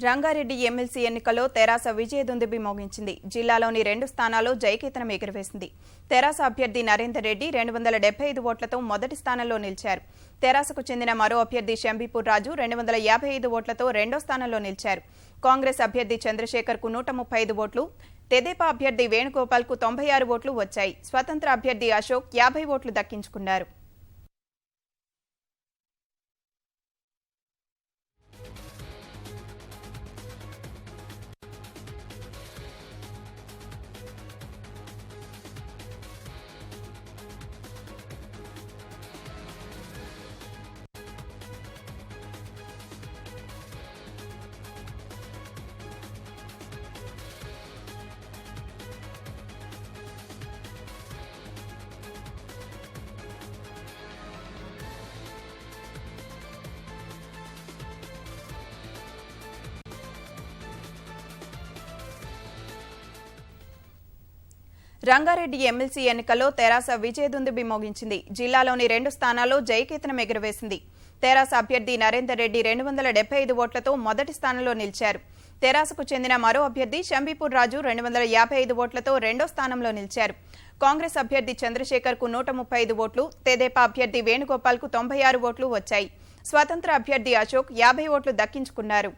Rangareddy MLC ఎన్నికల్లో తెరాస విజయదుందుబి మోగించింది. జిల్లాలోని 2 స్థానాల్లో జయకేతనం ఎగురవేసింది. తెరాస అభ్యర్థి నరేందర్ రెడ్డి 275 ఓట్లతో మొదటి స్థానంలో నిలిచారు. తెరాసకు చెందిన మరో అభ్యర్థి శంబీపూర్ రాజు 255 ఓట్లతో రెండో స్థానంలో నిలిచారు. కాంగ్రెస్ అభ్యర్థి చంద్రశేఖర్ కు 135 ఓట్లు, తెదేపా అభ్యర్థి వేణుగోపాల్ కు 96 ఓట్లు వచ్చాయి. స్వతంత్ర అభ్యర్థి అశోక్ 50 ఓట్లు దక్కించుకున్నారు. రంగారెడ్డి ఎమ్మెల్సీ ఎన్నికల్లో తెరాస విజయదుందుబి మోగించింది. జిల్లాలోని 2 స్థానాల్లో జయకేతనం ఎగురవేసింది. తెరాస అభ్యర్థి నరేందర్ రెడ్డి 275 ఓట్లతో మొదటి స్థానంలో నిలిచారు. తెరాసకు చెందిన మరో అభ్యర్థి శంబీపూర్ రాజు 255 ఓట్లతో రెండో స్థానంలో నిలిచారు. కాంగ్రెస్ అభ్యర్థి చంద్రశేఖర్ కు 135 ఓట్లు, తెదేపా అభ్యర్థి వేణుగోపాల్ కు 96 ఓట్లు వచ్చాయి. స్వతంత్ర అభ్యర్థి అశోక్ 50 ఓట్లు దక్కించుకున్నారు.